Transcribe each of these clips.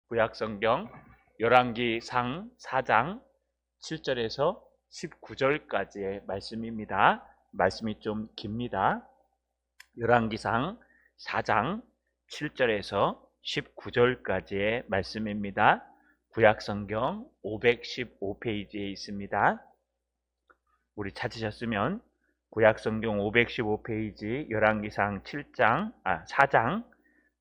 구약성경 열왕기상 4장 7절에서 19절까지의 말씀입니다. 말씀이 좀 깁니다. 열왕기상 4장 7절에서 19절까지의 말씀입니다. 구약성경 515페이지에 있습니다. 우리 찾으셨으면 구약성경 515페이지 열왕기상 4장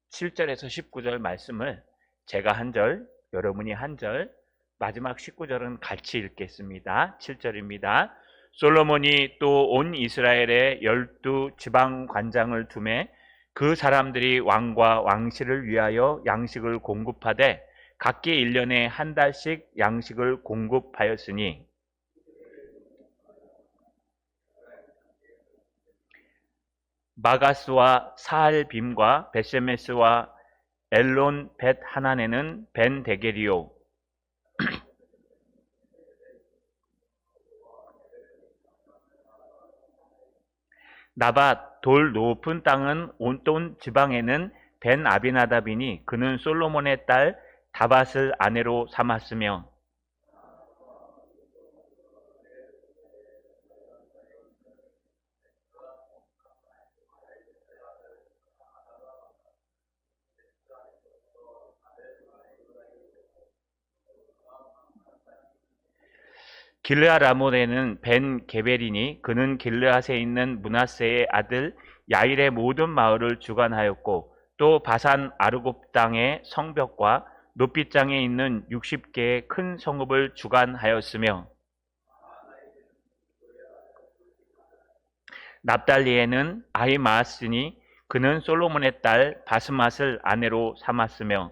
7절에서 19절 말씀을 제가 한 절, 여러분이 한 절, 마지막 19절은 같이 읽겠습니다. 7절입니다. 솔로몬이 또 온 이스라엘에 12 지방 관장을 두매 그 사람들이 왕과 왕실을 위하여 양식을 공급하되 각기 1년에 한 달씩 양식을 공급하였으니 마가스와 사알빔과 벳세메스와 엘론 벳 하나네는 벤 데게리오 나밧 돌 높은 땅은 온돈 지방에는 벤 아비나답이니 그는 솔로몬의 딸 다밧을 아내로 삼았으며 길르앗 라몬에는 벤 게벨이니 그는 길르앗에 있는 므낫세의 아들 야일의 모든 마을을 주관하였고 또 바산 아르곱 땅의 성벽과 높이장에 있는 60개의 큰 성읍을 주관하였으며 납달리에는 아히마아스니 그는 솔로몬의 딸 바스맛을 아내로 삼았으며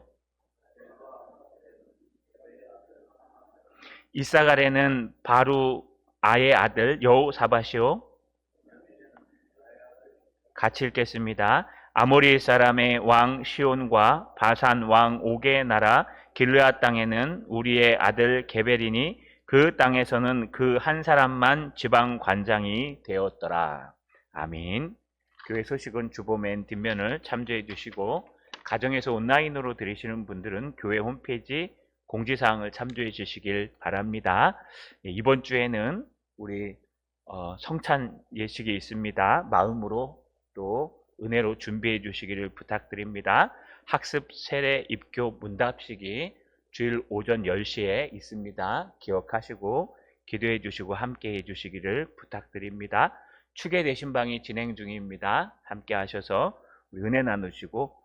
이사갈에는 바루아의 아들 여호사밧이요 같이 읽겠습니다. 아모리 사람의 왕 시온과 바산 왕 옥의 나라 길르앗 땅에는 우리의 아들 게벨이니 그 땅에서는 그 한 사람만 지방 관장이 되었더라. 아멘. 교회 소식은 주보 맨 뒷면을 참조해 주시고 가정에서 온라인으로 들으시는 분들은 교회 홈페이지 공지사항을 참조해 주시길 바랍니다. 이번 주에는 우리 성찬 예식이 있습니다. 마음으로 또 은혜로 준비해 주시기를 부탁드립니다. 학습 세례 입교 문답식이 주일 오전 10시에 있습니다. 기억하시고 기도해 주시고 함께 해 주시기를 부탁드립니다. 추계 내신방이 진행 중입니다. 함께 하셔서 은혜 나누시고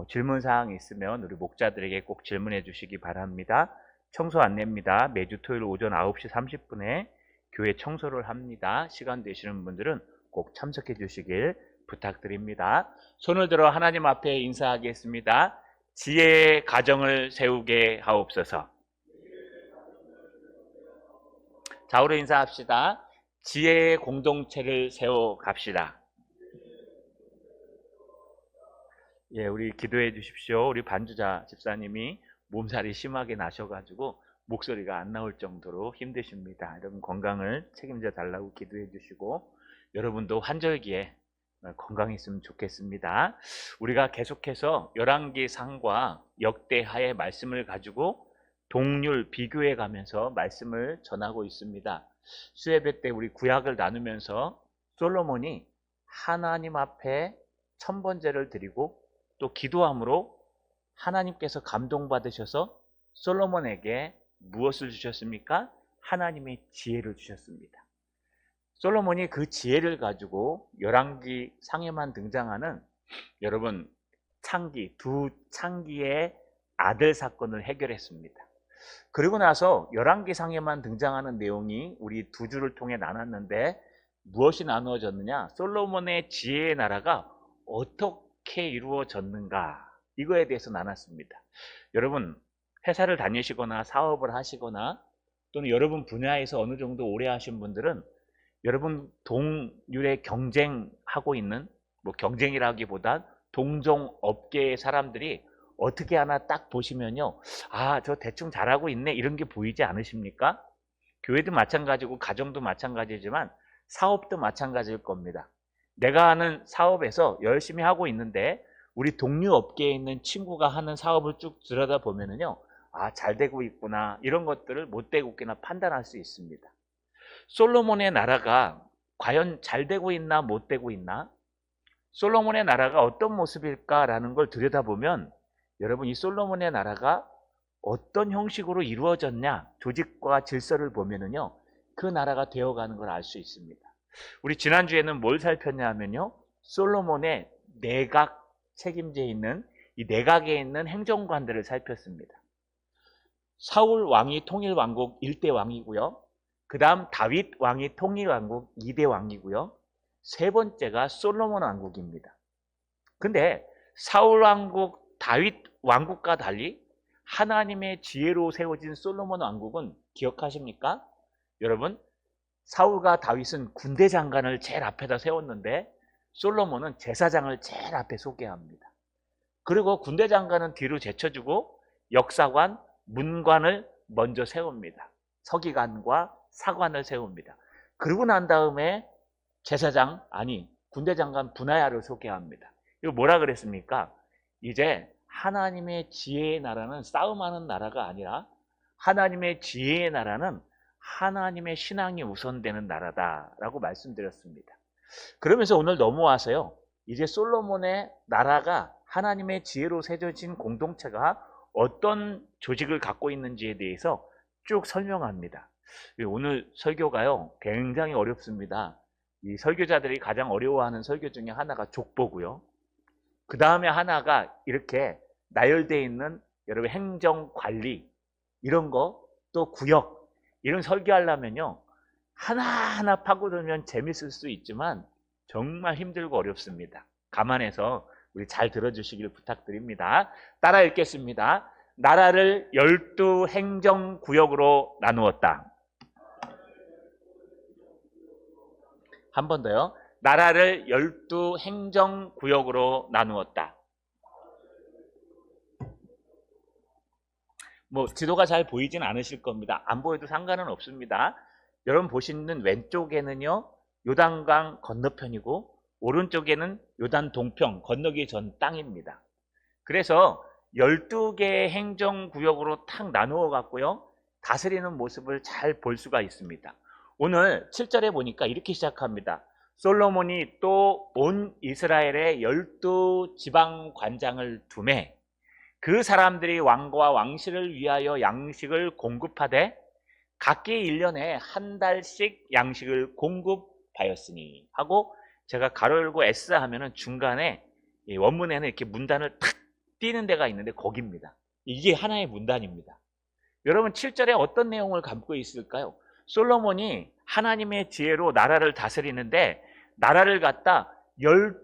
질문사항 있으면 우리 목자들에게 꼭 질문해 주시기 바랍니다. 청소 안내입니다. 매주 토요일 오전 9시 30분에 교회 청소를 합니다. 시간 되시는 분들은 꼭 참석해 주시길 부탁드립니다. 손을 들어 하나님 앞에 인사하겠습니다. 지혜의 가정을 세우게 하옵소서. 좌우로 인사합시다. 지혜의 공동체를 세워 갑시다. 예, 우리 기도해 주십시오. 우리 반주자 집사님이 몸살이 심하게 나셔가지고 목소리가 안 나올 정도로 힘드십니다. 여러분 건강을 책임져 달라고 기도해 주시고 여러분도 환절기에 건강했으면 좋겠습니다. 우리가 계속해서 열왕기상과 역대하의 말씀을 가지고 동률 비교해 가면서 말씀을 전하고 있습니다. 수예배 때 우리 구약을 나누면서 솔로몬이 하나님 앞에 천번제를 드리고 또 기도함으로 하나님께서 감동받으셔서 솔로몬에게 무엇을 주셨습니까? 하나님의 지혜를 주셨습니다. 솔로몬이 그 지혜를 가지고 열왕기상에만 등장하는 여러분 두 창기의 아들 사건을 해결했습니다. 그리고 나서 열왕기상에만 등장하는 내용이 우리 두 주를 통해 나눴는데 무엇이 나누어졌느냐? 솔로몬의 지혜의 나라가 어떻게 이루어졌는가? 이거에 대해서 나눴습니다. 여러분 회사를 다니시거나 사업을 하시거나 또는 여러분 분야에서 어느 정도 오래 하신 분들은 여러분 동률에 경쟁하고 있는 경쟁이라기보다 동종 업계의 사람들이 어떻게 하나 딱 보시면요, 아, 저 대충 잘하고 있네 이런 게 보이지 않으십니까? 교회도 마찬가지고 가정도 마찬가지지만 사업도 마찬가지일 겁니다. 내가 하는 사업에서 열심히 하고 있는데 우리 동료 업계에 있는 친구가 하는 사업을 쭉 들여다보면은요, 아, 잘 되고 있구나, 이런 것들을 못 되고 있구나 판단할 수 있습니다. 솔로몬의 나라가 과연 잘 되고 있나 못 되고 있나, 솔로몬의 나라가 어떤 모습일까라는 걸 들여다보면 여러분, 이 솔로몬의 나라가 어떤 형식으로 이루어졌냐, 조직과 질서를 보면은요, 그 나라가 되어가는 걸 알 수 있습니다. 우리 지난주에는 뭘 살폈냐 하면요, 솔로몬의 내각 책임지에 있는 이 내각에 있는 행정관들을 살폈습니다. 사울 왕이 통일 왕국 1대 왕이고요. 그 다음 다윗 왕이 통일 왕국 2대 왕이고요. 세 번째가 솔로몬 왕국입니다. 근데 사울 왕국, 다윗 왕국과 달리 하나님의 지혜로 세워진 솔로몬 왕국은 기억하십니까? 여러분, 사울과 다윗은 군대 장관을 제일 앞에다 세웠는데 솔로몬은 제사장을 제일 앞에 소개합니다. 그리고 군대 장관은 뒤로 제쳐주고 역사관, 문관을 먼저 세웁니다. 서기관과 사관을 세웁니다. 그러고 난 다음에 제사장, 아니 군대 장관 분하야를 소개합니다. 이거 뭐라 그랬습니까? 이제 하나님의 지혜의 나라는 싸움하는 나라가 아니라 하나님의 지혜의 나라는 하나님의 신앙이 우선되는 나라다라고 말씀드렸습니다. 그러면서 오늘 넘어와서요, 이제 솔로몬의 나라가 하나님의 지혜로 세워진 공동체가 어떤 조직을 갖고 있는지에 대해서 쭉 설명합니다. 오늘 설교가요, 굉장히 어렵습니다. 이 설교자들이 가장 어려워하는 설교 중에 하나가 족보고요. 그 다음에 하나가 이렇게 나열되어 있는 여러분 행정 관리 이런 거, 또 구역 이런 설교하려면요, 하나하나 파고들면 재밌을 수 있지만 정말 힘들고 어렵습니다. 감안해서 우리 잘 들어주시길 부탁드립니다. 따라 읽겠습니다. 나라를 12 행정구역으로 나누었다. 한 번 더요. 나라를 12 행정구역으로 나누었다. 지도가 잘 보이진 않으실 겁니다. 안 보여도 상관은 없습니다. 여러분 보시는 왼쪽에는요, 요단강 건너편이고 오른쪽에는 요단 동편 건너기 전 땅입니다. 그래서 12개의 행정구역으로 탁 나누어 갖고요, 다스리는 모습을 잘 볼 수가 있습니다. 오늘 7절에 보니까 이렇게 시작합니다. 솔로몬이 또 온 이스라엘의 12 지방 관장을 두매 그 사람들이 왕과 왕실을 위하여 양식을 공급하되 각기 1년에 한 달씩 양식을 공급하였으니 하고, 제가 가로 열고 S 하면은 중간에 원문에는 이렇게 문단을 탁 띄는 데가 있는데 거기입니다. 이게 하나의 문단입니다. 여러분 7절에 어떤 내용을 담고 있을까요? 솔로몬이 하나님의 지혜로 나라를 다스리는데 나라를 갖다 12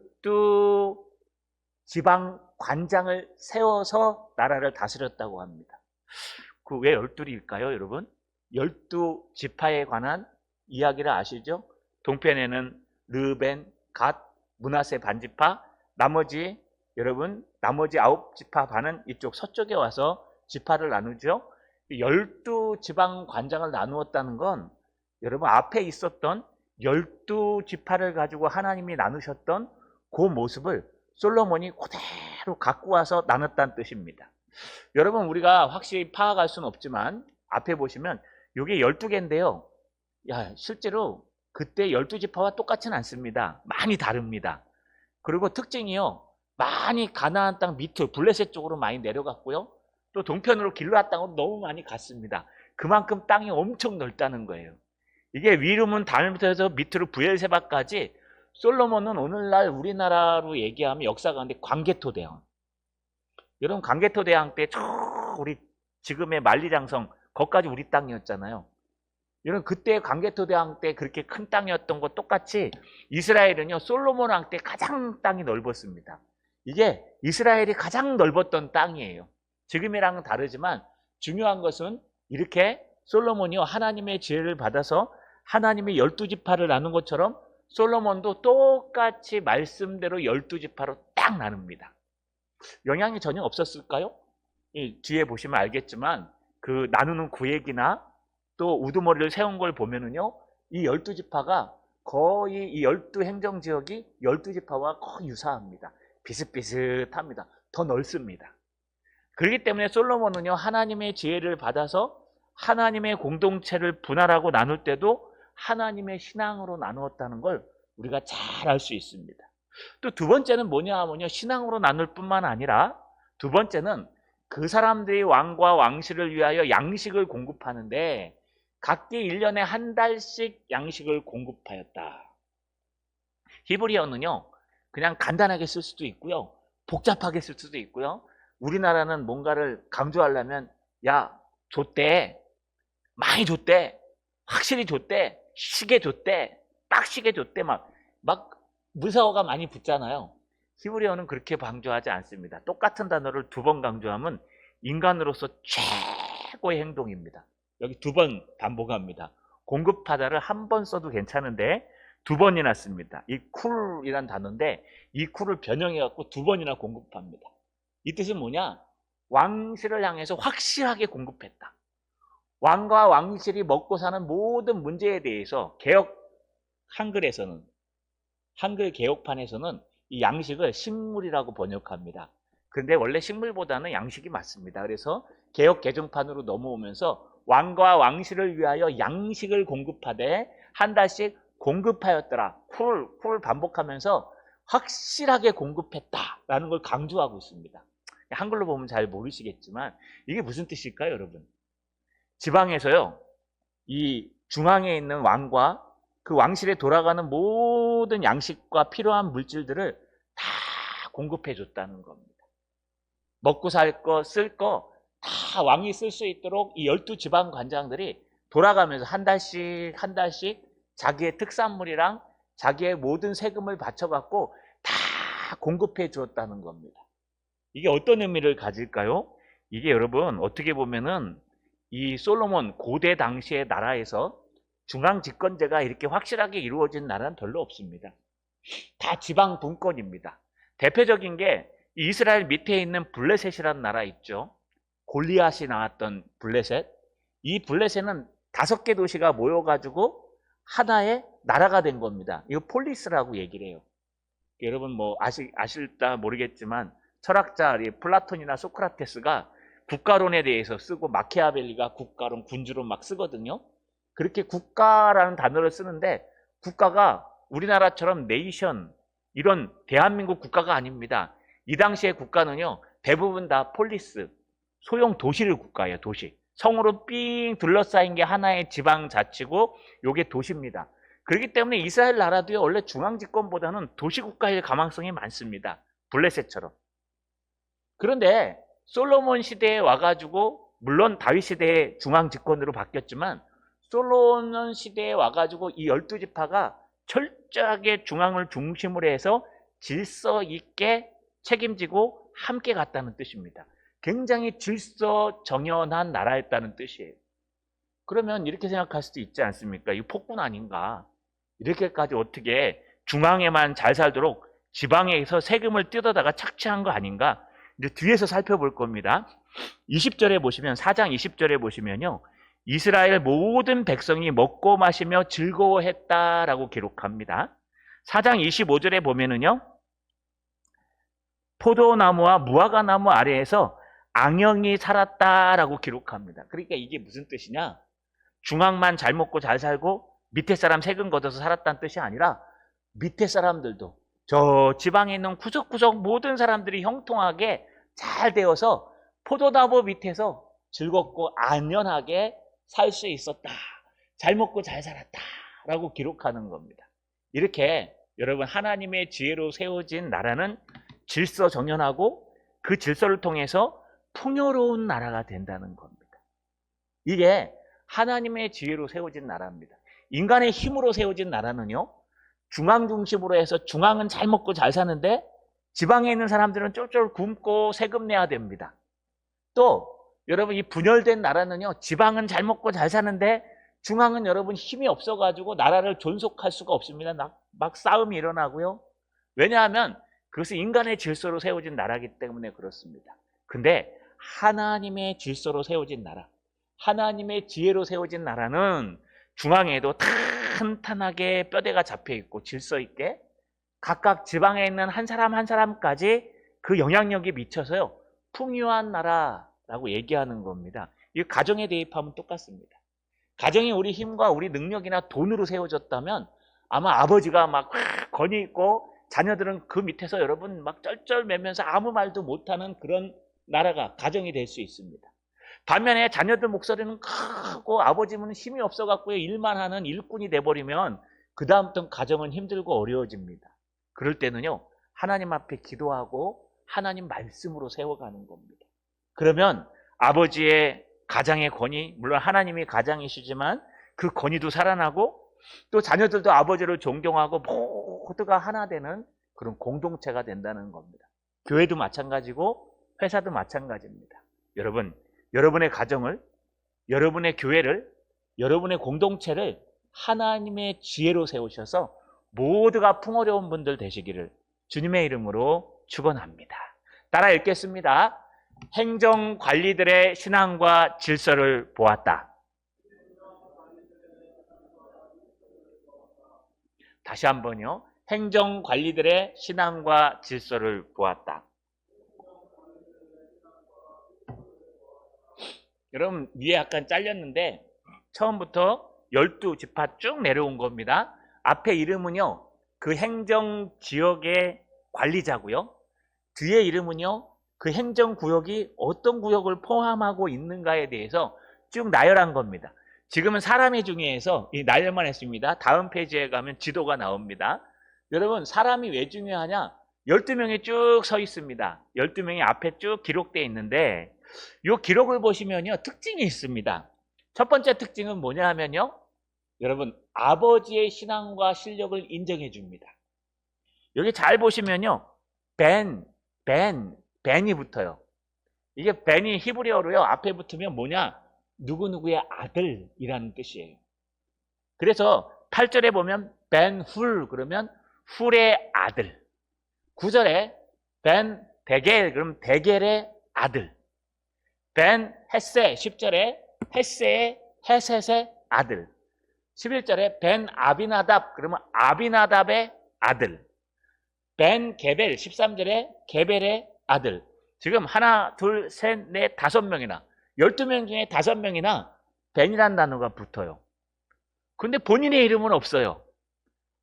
지방 관장을 세워서 나라를 다스렸다고 합니다. 그 왜 12일까요, 여러분? 12 지파에 관한 이야기를 아시죠? 동편에는 르벤, 갓, 므낫세 반지파, 나머지 9 지파 반은 이쪽 서쪽에 와서 지파를 나누죠. 12 지방 관장을 나누었다는 건 여러분 앞에 있었던 12 지파를 가지고 하나님이 나누셨던 그 모습을 솔로몬이 그대로 갖고 와서 나눴다는 뜻입니다. 여러분 우리가 확실히 파악할 수는 없지만 앞에 보시면 이게 12개인데요. 실제로 그때 12지파와 똑같지는 않습니다. 많이 다릅니다. 그리고 특징이요, 많이 가나안 땅 밑으로 블레셋 쪽으로 많이 내려갔고요, 또 동편으로 길르앗 땅으로 너무 많이 갔습니다. 그만큼 땅이 엄청 넓다는 거예요. 이게 위룸은 달부터 밑으로 부엘세바까지 솔로몬은 오늘날 우리나라로 얘기하면 역사 가운데 광개토 대왕. 여러분 광개토 대왕 때 우리 지금의 만리장성 거기까지 우리 땅이었잖아요. 여러분 그때 광개토 대왕 때 그렇게 큰 땅이었던 거 똑같이 이스라엘은요 솔로몬 왕 때 가장 땅이 넓었습니다. 이게 이스라엘이 가장 넓었던 땅이에요. 지금이랑은 다르지만 중요한 것은 이렇게 솔로몬이요 하나님의 지혜를 받아서 하나님의 12지파를 나눈 것처럼 솔로몬도 똑같이 말씀대로 12지파로 딱 나눕니다. 영향이 전혀 없었을까요? 뒤에 보시면 알겠지만 그 나누는 구획이나 또 우두머리를 세운 걸 보면은요, 이 12지파가 거의 이 12 행정지역이 12지파와 거의 유사합니다. 비슷비슷합니다. 더 넓습니다. 그렇기 때문에 솔로몬은요, 하나님의 지혜를 받아서 하나님의 공동체를 분할하고 나눌 때도 하나님의 신앙으로 나누었다는 걸 우리가 잘 알 수 있습니다. 또 두 번째는 뭐냐 하면요, 신앙으로 나눌 뿐만 아니라 두 번째는 그 사람들이 왕과 왕실을 위하여 양식을 공급하는데 각기 1년에 한 달씩 양식을 공급하였다. 히브리어는요, 그냥 간단하게 쓸 수도 있고요, 복잡하게 쓸 수도 있고요. 우리나라는 뭔가를 강조하려면 야, 줬대, 많이 줬대, 확실히 줬대, 시게 줬대, 빡시게 줬대, 막 무사어가 많이 붙잖아요. 히브리어는 그렇게 강조하지 않습니다. 똑같은 단어를 두 번 강조하면 인간으로서 최고의 행동입니다. 여기 두 번 반복합니다. 공급하다를 한 번 써도 괜찮은데 두 번이나 씁니다. 이 쿨이란 단어인데 이 쿨을 변형해 갖고 두 번이나 공급합니다. 이 뜻은 뭐냐? 왕실을 향해서 확실하게 공급했다. 왕과 왕실이 먹고 사는 모든 문제에 대해서 개혁 한글에서는, 한글 개혁판에서는 이 양식을 식물이라고 번역합니다. 그런데 원래 식물보다는 양식이 맞습니다. 그래서 개혁 개정판으로 넘어오면서 왕과 왕실을 위하여 양식을 공급하되 한 달씩 공급하였더라. 쿨 반복하면서 확실하게 공급했다라는 걸 강조하고 있습니다. 한글로 보면 잘 모르시겠지만 이게 무슨 뜻일까요, 여러분? 지방에서요, 이 중앙에 있는 왕과 그 왕실에 돌아가는 모든 양식과 필요한 물질들을 다 공급해 줬다는 겁니다. 먹고 살 거, 쓸 거 다 왕이 쓸 수 있도록 이 12지방 관장들이 돌아가면서 한 달씩 자기의 특산물이랑 자기의 모든 세금을 바쳐갖고 다 공급해 주었다는 겁니다. 이게 어떤 의미를 가질까요? 이게 여러분 어떻게 보면은 이 솔로몬 고대 당시의 나라에서 중앙 집권제가 이렇게 확실하게 이루어진 나라는 별로 없습니다. 다 지방 분권입니다. 대표적인 게 이스라엘 밑에 있는 블레셋이라는 나라 있죠. 골리앗이 나왔던 블레셋. 이 블레셋은 5개 도시가 모여가지고 하나의 나라가 된 겁니다. 이거 폴리스라고 얘기를 해요. 여러분 뭐 아실까 모르겠지만 철학자 플라톤이나 소크라테스가 국가론에 대해서 쓰고 마키아벨리가 국가론, 군주론 막 쓰거든요. 그렇게 국가라는 단어를 쓰는데 국가가 우리나라처럼 네이션, 이런 대한민국 국가가 아닙니다. 이 당시의 국가는요, 대부분 다 폴리스, 소형 도시를 국가예요. 도시. 성으로 삥 둘러싸인 게 하나의 지방자치고 요게 도시입니다. 그렇기 때문에 이스라엘 나라도요, 원래 중앙집권보다는 도시국가일 가망성이 많습니다. 블레셋처럼. 그런데 솔로몬 시대에 와가지고, 물론 다윗 시대의 중앙집권으로 바뀌었지만 솔로몬 시대에 와가지고 이 12지파가 철저하게 중앙을 중심으로 해서 질서 있게 책임지고 함께 갔다는 뜻입니다. 굉장히 질서정연한 나라였다는 뜻이에요. 그러면 이렇게 생각할 수도 있지 않습니까? 이거 폭군 아닌가? 이렇게까지 어떻게 중앙에만 잘 살도록 지방에서 세금을 뜯어다가 착취한 거 아닌가? 이제 뒤에서 살펴볼 겁니다. 20절에 보시면, 4장 20절에 보시면요, 이스라엘 모든 백성이 먹고 마시며 즐거워했다라고 기록합니다. 4장 25절에 보면은요, 포도나무와 무화과나무 아래에서 앙영이 살았다라고 기록합니다. 그러니까 이게 무슨 뜻이냐? 중앙만 잘 먹고 잘 살고 밑에 사람 세금 걷어서 살았다는 뜻이 아니라 밑에 사람들도, 저 지방에 있는 구석구석 모든 사람들이 형통하게 잘 되어서 포도나무 밑에서 즐겁고 안연하게 살 수 있었다. 잘 먹고 잘 살았다 라고 기록하는 겁니다. 이렇게 여러분, 하나님의 지혜로 세워진 나라는 질서정연하고 그 질서를 통해서 풍요로운 나라가 된다는 겁니다. 이게 하나님의 지혜로 세워진 나라입니다. 인간의 힘으로 세워진 나라는요, 중앙 중심으로 해서 중앙은 잘 먹고 잘 사는데 지방에 있는 사람들은 쫄쫄 굶고 세금 내야 됩니다. 또 여러분, 이 분열된 나라는요, 지방은 잘 먹고 잘 사는데 중앙은 여러분 힘이 없어가지고 나라를 존속할 수가 없습니다. 막 싸움이 일어나고요. 왜냐하면 그것은 인간의 질서로 세워진 나라이기 때문에 그렇습니다. 근데 하나님의 질서로 세워진 나라, 하나님의 지혜로 세워진 나라는 중앙에도 탄탄하게 뼈대가 잡혀있고 질서 있게 각각 지방에 있는 한 사람 한 사람까지 그 영향력이 미쳐서요. 풍요한 나라라고 얘기하는 겁니다. 이 가정에 대입하면 똑같습니다. 가정이 우리 힘과 우리 능력이나 돈으로 세워졌다면 아마 아버지가 막 권위 있고 자녀들은 그 밑에서 여러분 막 쩔쩔매면서 아무 말도 못하는 그런 나라가 가정이 될 수 있습니다. 반면에 자녀들 목소리는 크고 아버지는 힘이 없어갖고 일만 하는 일꾼이 돼버리면 그 다음부터는 가정은 힘들고 어려워집니다. 그럴 때는요, 하나님 앞에 기도하고 하나님 말씀으로 세워가는 겁니다. 그러면 아버지의 가장의 권위, 물론 하나님이 가장이시지만 그 권위도 살아나고 또 자녀들도 아버지를 존경하고 모두가 하나 되는 그런 공동체가 된다는 겁니다. 교회도 마찬가지고 회사도 마찬가지입니다. 여러분, 여러분의 가정을, 여러분의 교회를, 여러분의 공동체를 하나님의 지혜로 세우셔서 모두가 풍요로운 분들 되시기를 주님의 이름으로 축원합니다. 따라 읽겠습니다. 행정관리들의 신앙과 질서를 보았다. 다시 한번요. 행정관리들의 신앙과 질서를 보았다. 여러분 위에 약간 잘렸는데 처음부터 12지파 쭉 내려온 겁니다. 앞에 이름은요. 그 행정지역의 관리자고요. 뒤에 이름은요. 그 행정구역이 어떤 구역을 포함하고 있는가에 대해서 쭉 나열한 겁니다. 지금은 사람이 중요해서 이 나열만 했습니다. 다음 페이지에 가면 지도가 나옵니다. 여러분 사람이 왜 중요하냐? 12명이 쭉 서 있습니다. 12명이 앞에 쭉 기록되어 있는데 이 기록을 보시면요. 특징이 있습니다. 첫 번째 특징은 뭐냐 하면요. 여러분 아버지의 신앙과 실력을 인정해 줍니다. 여기 잘 보시면요. 벤이 붙어요. 이게 벤이 히브리어로요. 앞에 붙으면 뭐냐? 누구누구의 아들이라는 뜻이에요. 그래서 8절에 보면 벤훌 그러면 훌의 아들. 9절에 벤 데겔 그러면 데겔의 아들. 벤 헤세 10절에 헤세의 헤셋의 아들. 11절에 벤 아비나답 그러면 아비나답의 아들. 벤 게벨 13절에 게벨의 아들. 지금 하나, 둘, 셋, 넷, 5명이나 12명 중에 5명이나 벤이라는 단어가 붙어요. 근데 본인의 이름은 없어요.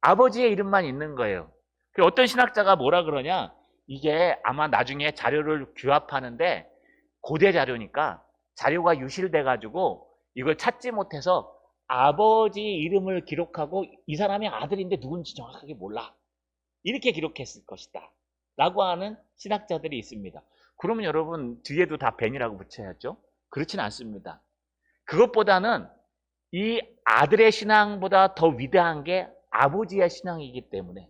아버지의 이름만 있는 거예요. 어떤 신학자가 뭐라 그러냐? 이게 아마 나중에 자료를 규합하는데 고대 자료니까 자료가 유실돼 가지고 이걸 찾지 못해서 아버지 이름을 기록하고 이 사람이 아들인데 누군지 정확하게 몰라. 이렇게 기록했을 것이다. 라고 하는 신학자들이 있습니다. 그러면 여러분 뒤에도 다 벤이라고 붙여야죠? 그렇진 않습니다. 그것보다는 이 아들의 신앙보다 더 위대한 게 아버지의 신앙이기 때문에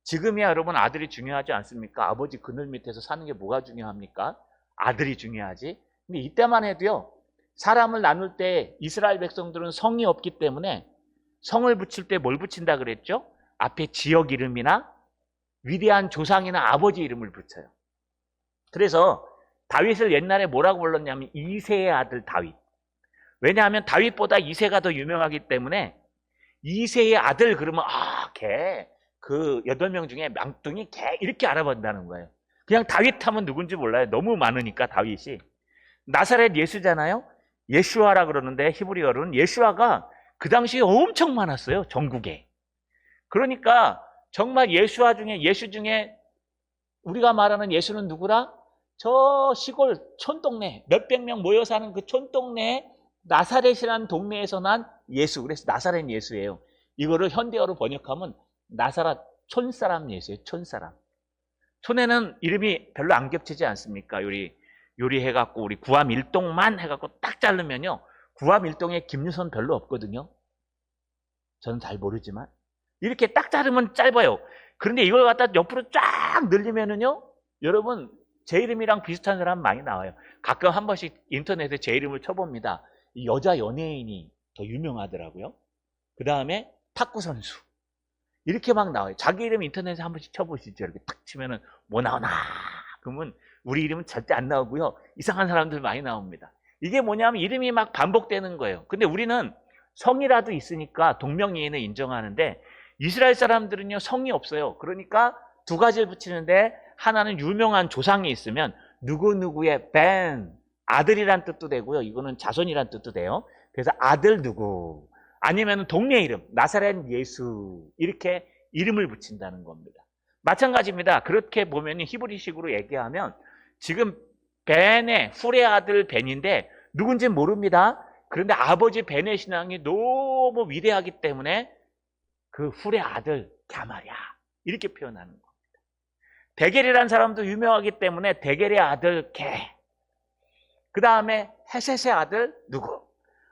지금이야 여러분 아들이 중요하지 않습니까? 아버지 그늘 밑에서 사는 게 뭐가 중요합니까? 아들이 중요하지. 근데 이때만 해도요. 사람을 나눌 때 이스라엘 백성들은 성이 없기 때문에 성을 붙일 때 뭘 붙인다 그랬죠? 앞에 지역 이름이나 위대한 조상이나 아버지 이름을 붙여요. 그래서 다윗을 옛날에 뭐라고 불렀냐면 이새의 아들 다윗. 왜냐하면 다윗보다 이새가 더 유명하기 때문에 이새의 아들 그러면 걔 그 8명 중에 망둥이 걔 이렇게 알아본다는 거예요. 그냥 다윗 하면 누군지 몰라요. 너무 많으니까 다윗이. 나사렛 예수잖아요. 예슈아라 그러는데 히브리어로는 예슈아가 그 당시에 엄청 많았어요. 전국에. 그러니까 정말 예수 중에 우리가 말하는 예수는 누구라? 저 시골 촌동네 몇백 명 모여 사는 그 촌동네 나사렛이라는 동네에서 난 예수. 그래서 나사렛 예수예요. 이거를 현대어로 번역하면 나사렛 촌사람 예수예요. 촌사람. 촌에는 이름이 별로 안 겹치지 않습니까? 요리해갖고 우리 구암 일동만 해갖고 딱 자르면요. 구암 일동에 김유선 별로 없거든요. 저는 잘 모르지만 이렇게 딱 자르면 짧아요. 그런데 이걸 갖다 옆으로 쫙 늘리면은요. 여러분 제 이름이랑 비슷한 사람 많이 나와요. 가끔 한 번씩 인터넷에 제 이름을 쳐봅니다. 여자 연예인이 더 유명하더라고요. 그 다음에 탁구 선수. 이렇게 막 나와요. 자기 이름 인터넷에 한 번씩 쳐보시죠. 이렇게 탁 치면은 뭐 나오나? 그러면 우리 이름은 절대 안 나오고요. 이상한 사람들 많이 나옵니다. 이게 뭐냐면 이름이 막 반복되는 거예요. 근데 우리는 성이라도 있으니까 동명이인을 인정하는데 이스라엘 사람들은요, 성이 없어요. 그러니까 두 가지를 붙이는데, 하나는 유명한 조상이 있으면 누구누구의 벤, 아들이란 뜻도 되고요. 이거는 자손이란 뜻도 돼요. 그래서 아들 누구, 아니면 동네 이름, 나사렛 예수, 이렇게 이름을 붙인다는 겁니다. 마찬가지입니다. 그렇게 보면 히브리식으로 얘기하면 지금 벤의 훌의 아들 벤인데 누군지 모릅니다. 그런데 아버지 벤의 신앙이 너무 위대하기 때문에 그 훌의 아들 갸말이야, 이렇게 표현하는 겁니다. 데겔이라는 사람도 유명하기 때문에 데겔의 아들 게, 그 다음에 헤셋의 아들 누구,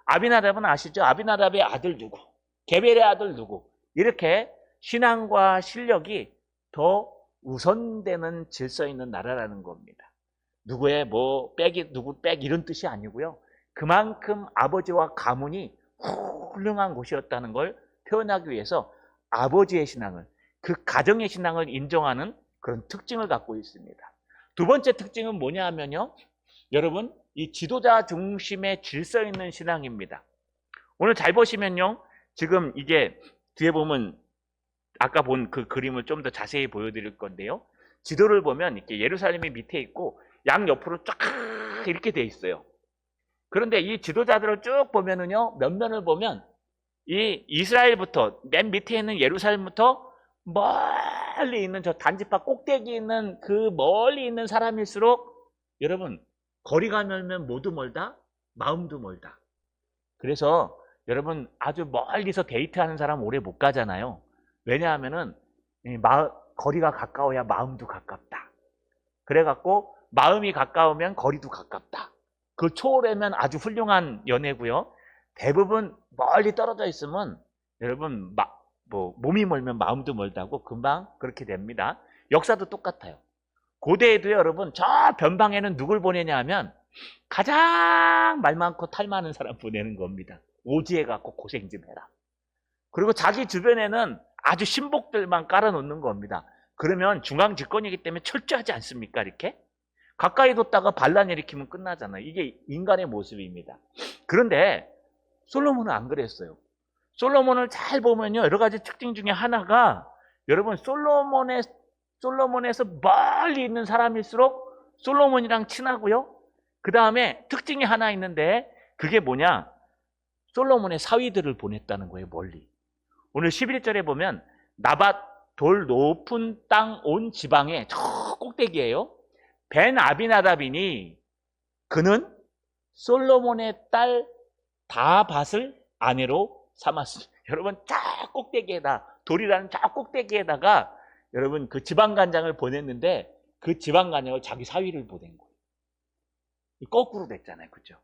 아비나답은 아시죠? 아비나답의 아들 누구, 게벨의 아들 누구, 이렇게 신앙과 실력이 더 우선되는 질서 있는 나라라는 겁니다. 누구의 뭐 빽이 누구 빽 이런 뜻이 아니고요. 그만큼 아버지와 가문이 훌륭한 곳이었다는 걸 표현하기 위해서 아버지의 신앙을, 그 가정의 신앙을 인정하는 그런 특징을 갖고 있습니다. 두 번째 특징은 뭐냐 하면요, 여러분, 이 지도자 중심의 질서 있는 신앙입니다. 오늘 잘 보시면요, 지금 이게 뒤에 보면 아까 본 그 그림을 좀 더 자세히 보여드릴 건데요, 지도를 보면 이렇게 예루살렘이 밑에 있고 양 옆으로 쫙 이렇게 돼 있어요. 그런데 이 지도자들을 쭉 보면은요, 면면을 보면 이 이스라엘부터 맨 밑에 있는 예루살렘부터 멀리 있는 저 단지파 꼭대기 있는 그 멀리 있는 사람일수록 여러분, 거리가 멀면 모두 멀다, 마음도 멀다. 그래서 여러분, 아주 멀리서 데이트하는 사람 오래 못 가잖아요. 왜냐하면은 거리가 가까워야 마음도 가깝다. 그래갖고 마음이 가까우면 거리도 가깝다. 그 초월하면 아주 훌륭한 연애고요. 대부분 멀리 떨어져 있으면 여러분 몸이 멀면 마음도 멀다고 금방 그렇게 됩니다. 역사도 똑같아요. 고대에도 여러분 저 변방에는 누굴 보내냐 하면 가장 말 많고 탈 많은 사람 보내는 겁니다. 오지혜 갖고 고생 좀 해라. 그리고 자기 주변에는 아주 신복들만 깔아놓는 겁니다. 그러면 중앙 집권이기 때문에 철저하지 않습니까? 이렇게 가까이 뒀다가 반란 일으키면 끝나잖아요. 이게 인간의 모습입니다. 그런데 솔로몬은 안 그랬어요. 솔로몬을 잘 보면요, 여러 가지 특징 중에 하나가, 여러분, 솔로몬에서 멀리 있는 사람일수록 솔로몬이랑 친하고요. 그 다음에 특징이 하나 있는데 그게 뭐냐, 솔로몬의 사위들을 보냈다는 거예요. 멀리. 오늘 11절에 보면 나밧 돌 높은 땅 온 지방에 저 꼭대기예요. 벤 아비나답이니 그는 솔로몬의 딸 다밧을 아내로 삼았습니다. 여러분, 저 꼭대기에다, 돌이라는 저 꼭대기에다가 여러분 그 지방간장을 보냈는데 그 지방간장을 자기 사위를 보낸 거예요. 거꾸로 됐잖아요. 그죠?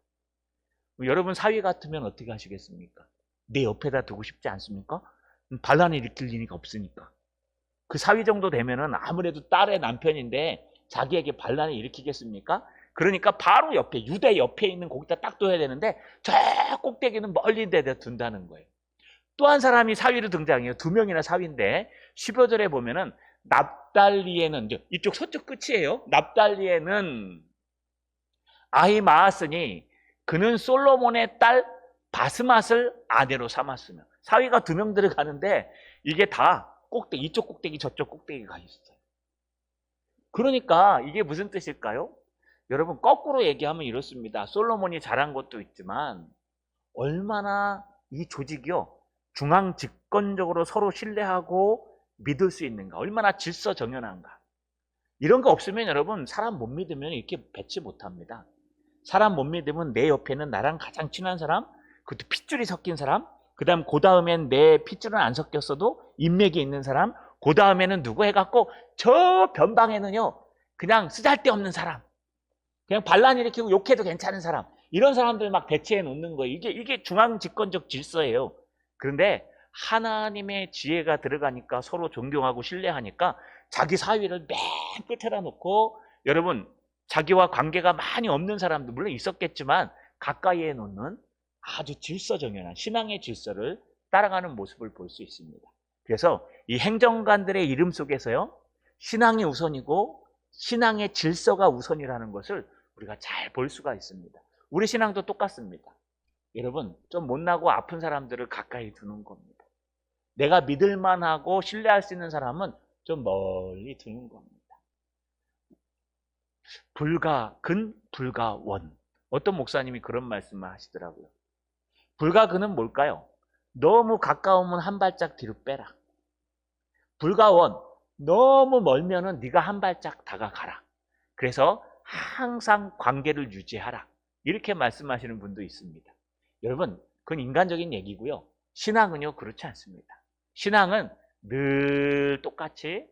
여러분 사위 같으면 어떻게 하시겠습니까? 내 옆에다 두고 싶지 않습니까? 반란을 일으킬 리가 없으니까. 그 사위 정도 되면은 아무래도 딸의 남편인데 자기에게 반란을 일으키겠습니까? 그러니까 바로 옆에, 유대 옆에 있는 거기다 딱 둬야 되는데 저 꼭대기는 멀리 데다 둔다는 거예요. 또 한 사람이 사위로 등장해요. 두 명이나 사위인데 15절에 보면은 납달리에는, 이쪽 서쪽 끝이에요. 납달리에는 아히마아스니 그는 솔로몬의 딸 바스맛을 아내로 삼았으며, 사위가 두 명 들어가는데 이게 다 꼭대기, 이쪽 꼭대기 저쪽 꼭대기가 있어요. 그러니까 이게 무슨 뜻일까요? 여러분, 거꾸로 얘기하면 이렇습니다. 솔로몬이 잘한 것도 있지만 얼마나 이 조직이요, 중앙 집권적으로 서로 신뢰하고 믿을 수 있는가, 얼마나 질서정연한가. 이런 거 없으면 여러분, 사람 못 믿으면 이렇게 배치 못합니다. 사람 못 믿으면 내 옆에는 나랑 가장 친한 사람, 그것도 핏줄이 섞인 사람, 그 다음엔 내 핏줄은 안 섞였어도 인맥이 있는 사람, 그 다음에는 누구 해갖고 저 변방에는요 그냥 쓰잘데없는 사람, 그냥 반란 일으키고 욕해도 괜찮은 사람, 이런 사람들 막 배치해 놓는 거예요. 이게 중앙 집권적 질서예요. 그런데 하나님의 지혜가 들어가니까 서로 존경하고 신뢰하니까 자기 사위를 맨 끝에다 놓고, 여러분, 자기와 관계가 많이 없는 사람도 물론 있었겠지만 가까이에 놓는 아주 질서정연한 신앙의 질서를 따라가는 모습을 볼 수 있습니다. 그래서 이 행정관들의 이름 속에서요, 신앙이 우선이고 신앙의 질서가 우선이라는 것을 우리가 잘 볼 수가 있습니다. 우리 신앙도 똑같습니다. 여러분, 좀 못나고 아픈 사람들을 가까이 두는 겁니다. 내가 믿을 만하고 신뢰할 수 있는 사람은 좀 멀리 두는 겁니다. 불가근, 불가원. 어떤 목사님이 그런 말씀을 하시더라고요. 불가근은 뭘까요? 너무 가까우면 한 발짝 뒤로 빼라. 불가원, 너무 멀면은 네가 한 발짝 다가가라. 그래서 항상 관계를 유지하라. 이렇게 말씀하시는 분도 있습니다. 여러분, 그건 인간적인 얘기고요. 신앙은요, 그렇지 않습니다. 신앙은 늘 똑같이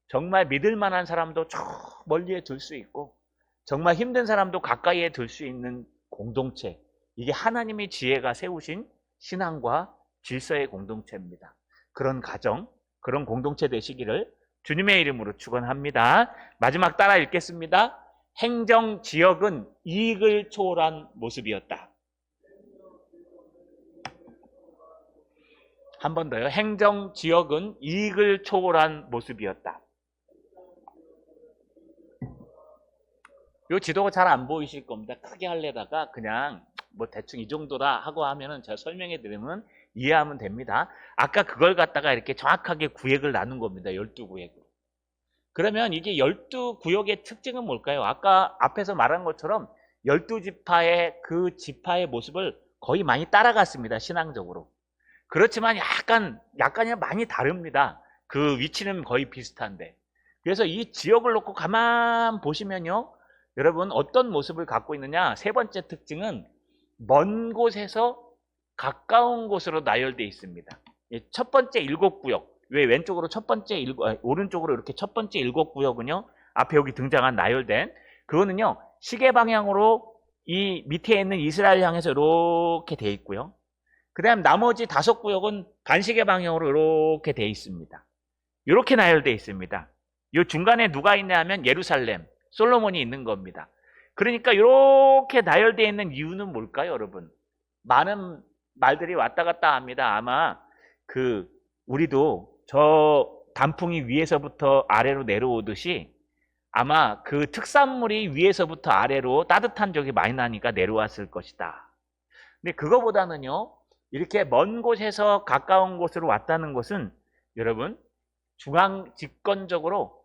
정말 믿을 만한 사람도 저 멀리에 둘 수 있고 정말 힘든 사람도 가까이에 둘 수 있는 공동체. 이게 하나님의 지혜가 세우신 신앙과 질서의 공동체입니다. 그런 가정, 그런 공동체 되시기를 주님의 이름으로 축원합니다. 마지막 따라 읽겠습니다. 행정지역은 이익을 초월한 모습이었다. 한 번 더요. 행정지역은 이익을 초월한 모습이었다. 이 지도가 잘 안 보이실 겁니다. 크게 하려다가 그냥 뭐 대충 이 정도다 하고 하면은 제가 설명해 드리면 이해하면 됩니다. 아까 그걸 갖다가 이렇게 정확하게 구역을 나눈 겁니다. 12구역으로. 그러면 이게 12구역의 특징은 뭘까요? 아까 앞에서 말한 것처럼 12지파의 그 지파의 모습을 거의 많이 따라갔습니다. 신앙적으로. 그렇지만 약간이 많이 다릅니다. 그 위치는 거의 비슷한데. 그래서 이 지역을 놓고 가만 보시면요. 여러분 어떤 모습을 갖고 있느냐? 세 번째 특징은 먼 곳에서 가까운 곳으로 나열되어 있습니다. 첫 번째 7구역, 왜 왼쪽으로 오른쪽으로 이렇게 첫 번째 7구역은요. 앞에 여기 등장한 나열된 그거는요. 시계 방향으로 이 밑에 있는 이스라엘 향해서 이렇게 되어 있고요. 그 다음 나머지 5구역은 반시계 방향으로 이렇게 되어 있습니다. 이렇게 나열되어 있습니다. 이 중간에 누가 있냐면 예루살렘, 솔로몬이 있는 겁니다. 그러니까 이렇게 나열되어 있는 이유는 뭘까요, 여러분? 많은 말들이 왔다 갔다 합니다. 아마 우리도 저 단풍이 위에서부터 아래로 내려오듯이 아마 그 특산물이 위에서부터 아래로 따뜻한 적이 많이 나니까 내려왔을 것이다. 근데 그거보다는요, 이렇게 먼 곳에서 가까운 곳으로 왔다는 것은 여러분 중앙 집권적으로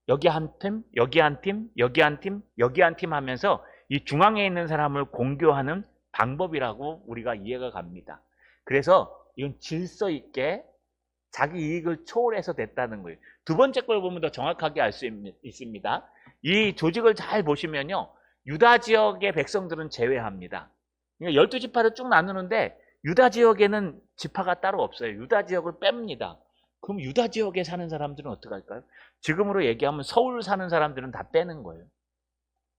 여기 한 팀, 여기 한 팀, 여기 한 팀, 여기 한 팀 하면서 이 중앙에 있는 사람을 공교하는 방법이라고 우리가 이해가 갑니다. 그래서 이건 질서 있게 자기 이익을 초월해서 됐다는 거예요. 두 번째 걸 보면 더 정확하게 알 수 있습니다. 이 조직을 잘 보시면요. 유다 지역의 백성들은 제외합니다. 그러니까 12지파를 쭉 나누는데 유다 지역에는 지파가 따로 없어요. 유다 지역을 뺍니다. 그럼 유다 지역에 사는 사람들은 어떻게 할까요? 지금으로 얘기하면 서울 사는 사람들은 다 빼는 거예요.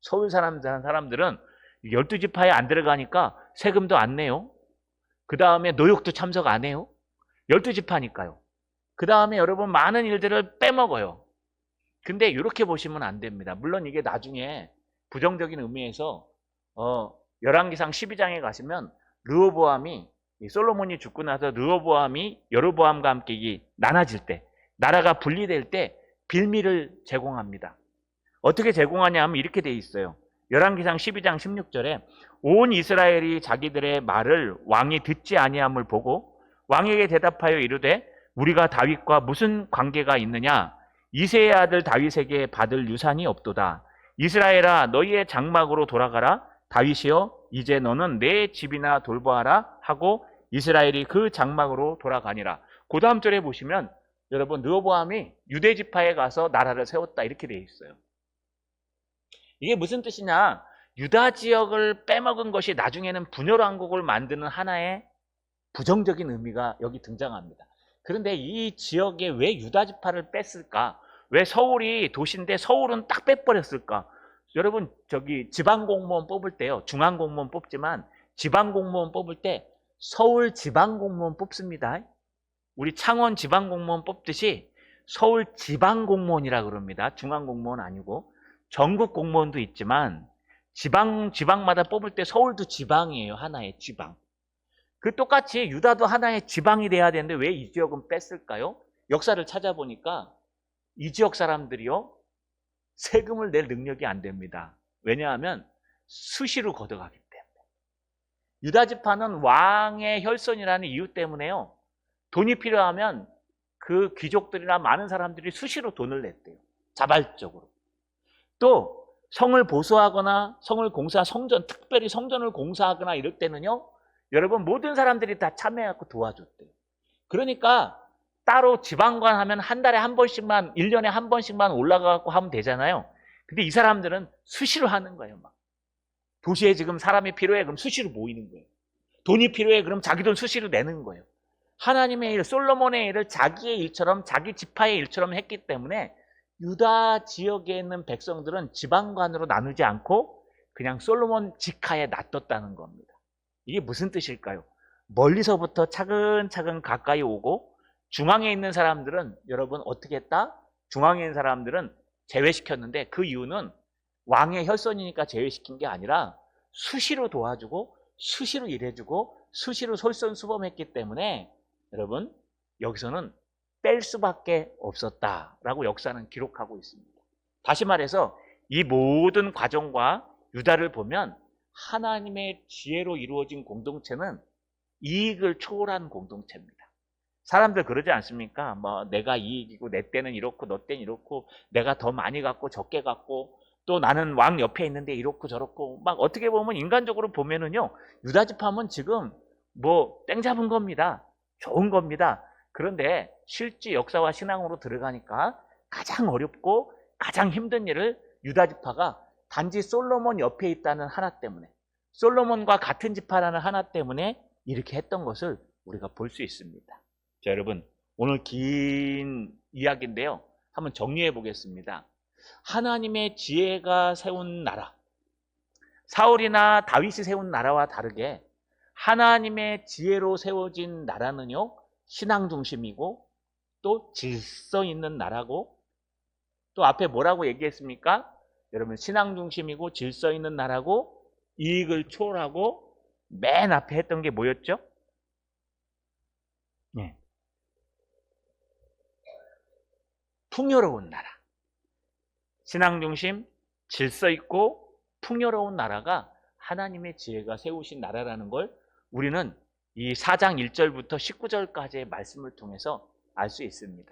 서울 사는 사람들은 12지파에 안 들어가니까 세금도 안 내요. 그 다음에 노역도 참석 안 해요. 12지파니까요. 그 다음에 여러분 많은 일들을 빼먹어요. 근데 이렇게 보시면 안 됩니다. 물론 이게 나중에 부정적인 의미에서 열왕기상 12장에 가시면 르호보암이 솔로몬이 죽고 나서 르호보암이 여로보암과 함께 나눠질 때 나라가 분리될 때 빌미를 제공합니다. 어떻게 제공하냐 하면 이렇게 돼 있어요. 열왕기상 12장 16절에 온 이스라엘이 자기들의 말을 왕이 듣지 아니함을 보고 왕에게 대답하여 이르되 우리가 다윗과 무슨 관계가 있느냐? 이새의 아들 다윗에게 받을 유산이 없도다. 이스라엘아 너희의 장막으로 돌아가라. 다윗이여 이제 너는 내 집이나 돌보아라 하고 이스라엘이 그 장막으로 돌아가니라. 그 다음 절에 보시면 여러분 르호보암이 유대지파에 가서 나라를 세웠다 이렇게 되어 있어요. 이게 무슨 뜻이냐? 유다 지역을 빼먹은 것이 나중에는 분열왕국을 만드는 하나의 부정적인 의미가 여기 등장합니다. 그런데 이 지역에 왜 유다지파를 뺐을까? 왜 서울이 도시인데 서울은 딱 빼버렸을까? 여러분 저기 지방공무원 뽑을 때요. 중앙공무원 뽑지만 지방공무원 뽑을 때 서울 지방공무원 뽑습니다. 우리 창원 지방공무원 뽑듯이 서울 지방공무원이라 그럽니다. 중앙공무원 아니고 전국 공무원도 있지만 지방마다 뽑을 때 서울도 지방이에요. 하나의 지방. 그 똑같이 유다도 하나의 지방이 돼야 되는데 왜 이 지역은 뺐을까요? 역사를 찾아보니까 이 지역 사람들이요. 세금을 낼 능력이 안 됩니다. 왜냐하면 수시로 걷어가기 때문에. 유다 지파는 왕의 혈손이라는 이유 때문에요. 돈이 필요하면 그 귀족들이나 많은 사람들이 수시로 돈을 냈대요. 자발적으로. 또 성을 보수하거나 성을 성전, 특별히 성전을 공사하거나 이럴 때는요, 여러분 모든 사람들이 다 참여해갖고 도와줬대요. 그러니까 따로 지방관 하면 한 달에 한 번씩만, 1년에 한 번씩만 올라가갖고 하면 되잖아요. 근데 이 사람들은 수시로 하는 거예요. 막 도시에 지금 사람이 필요해, 그럼 수시로 모이는 거예요. 돈이 필요해, 그럼 자기 돈 수시로 내는 거예요. 하나님의 일, 솔로몬의 일을 자기의 일처럼, 자기 지파의 일처럼 했기 때문에 유다 지역에 있는 백성들은 지방관으로 나누지 않고 그냥 솔로몬 직하에 놔뒀다는 겁니다. 이게 무슨 뜻일까요? 멀리서부터 차근차근 가까이 오고 중앙에 있는 사람들은 여러분 어떻게 했다? 중앙에 있는 사람들은 제외시켰는데 그 이유는 왕의 혈손이니까 제외시킨 게 아니라 수시로 도와주고 수시로 일해주고 수시로 솔선수범했기 때문에 여러분 여기서는 뺄 수밖에 없었다라고 역사는 기록하고 있습니다. 다시 말해서 이 모든 과정과 유다를 보면 하나님의 지혜로 이루어진 공동체는 이익을 초월한 공동체입니다. 사람들 그러지 않습니까? 뭐 내가 이익이고 내 때는 이렇고 너 때는 이렇고 내가 더 많이 갖고 적게 갖고 또 나는 왕 옆에 있는데 이렇고 저렇고 막 어떻게 보면 인간적으로 보면은요 유다 지파는 지금 뭐 땡 잡은 겁니다. 좋은 겁니다. 그런데 실제 역사와 신앙으로 들어가니까 가장 어렵고 가장 힘든 일을 유다 지파가 단지 솔로몬 옆에 있다는 하나 때문에 솔로몬과 같은 지파라는 하나 때문에 이렇게 했던 것을 우리가 볼 수 있습니다. 자, 여러분 오늘 긴 이야기인데요. 한번 정리해 보겠습니다. 하나님의 지혜가 세운 나라, 사울이나 다윗이 세운 나라와 다르게 하나님의 지혜로 세워진 나라는요 신앙 중심이고 또 질서 있는 나라고 또 앞에 뭐라고 얘기했습니까? 여러분 신앙 중심이고 질서 있는 나라고 이익을 초월하고 맨 앞에 했던 게 뭐였죠? 네. 풍요로운 나라. 신앙 중심, 질서 있고 풍요로운 나라가 하나님의 지혜가 세우신 나라라는 걸 우리는 이 4장 1절부터 19절까지의 말씀을 통해서 알 수 있습니다.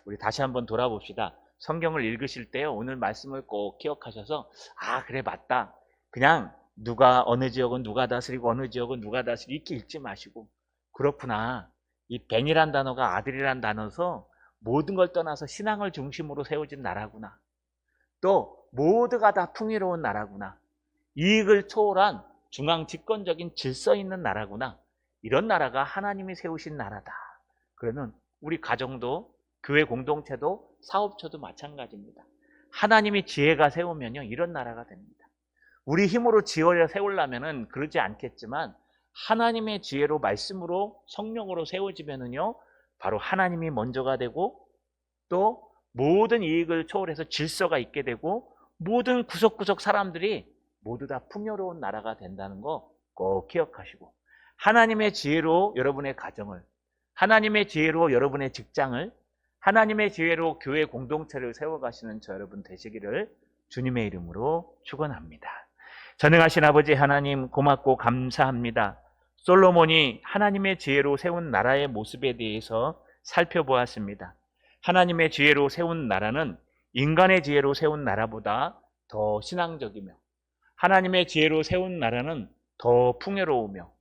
우리 다시 한번 돌아봅시다. 성경을 읽으실 때요 오늘 말씀을 꼭 기억하셔서 아 그래 맞다. 그냥 누가 어느 지역은 누가 다스리고 어느 지역은 누가 다스리고 이렇게 읽지 마시고 그렇구나. 이 벤이란 단어가 아들이란 단어서 모든 걸 떠나서 신앙을 중심으로 세워진 나라구나. 또 모두가 다 풍요로운 나라구나. 이익을 초월한 중앙 집권적인 질서 있는 나라구나. 이런 나라가 하나님이 세우신 나라다. 그러면 우리 가정도 교회 공동체도 사업처도 마찬가지입니다. 하나님이 지혜가 세우면요 이런 나라가 됩니다. 우리 힘으로 지어야 세우려면은 그러지 않겠지만 하나님의 지혜로 말씀으로 성령으로 세워지면은요 바로 하나님이 먼저가 되고 또 모든 이익을 초월해서 질서가 있게 되고 모든 구석구석 사람들이 모두 다 풍요로운 나라가 된다는 거 꼭 기억하시고 하나님의 지혜로 여러분의 가정을 하나님의 지혜로 여러분의 직장을 하나님의 지혜로 교회 공동체를 세워가시는 저 여러분 되시기를 주님의 이름으로 축원합니다. 전능하신 아버지 하나님 고맙고 감사합니다. 솔로몬이 하나님의 지혜로 세운 나라의 모습에 대해서 살펴보았습니다. 하나님의 지혜로 세운 나라는 인간의 지혜로 세운 나라보다 더 신앙적이며 하나님의 지혜로 세운 나라는 더 풍요로우며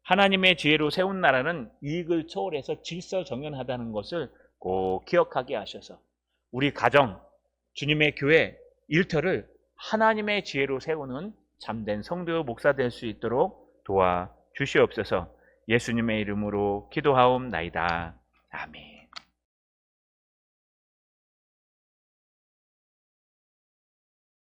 하나님의 지혜로 세운 나라는 이익을 초월해서 질서정연하다는 것을 꼭 기억하게 하셔서 우리 가정, 주님의 교회, 일터를 하나님의 지혜로 세우는 참된 성도 목사 될 수 있도록 도와주시옵소서. 예수님의 이름으로 기도하옵나이다. 아멘.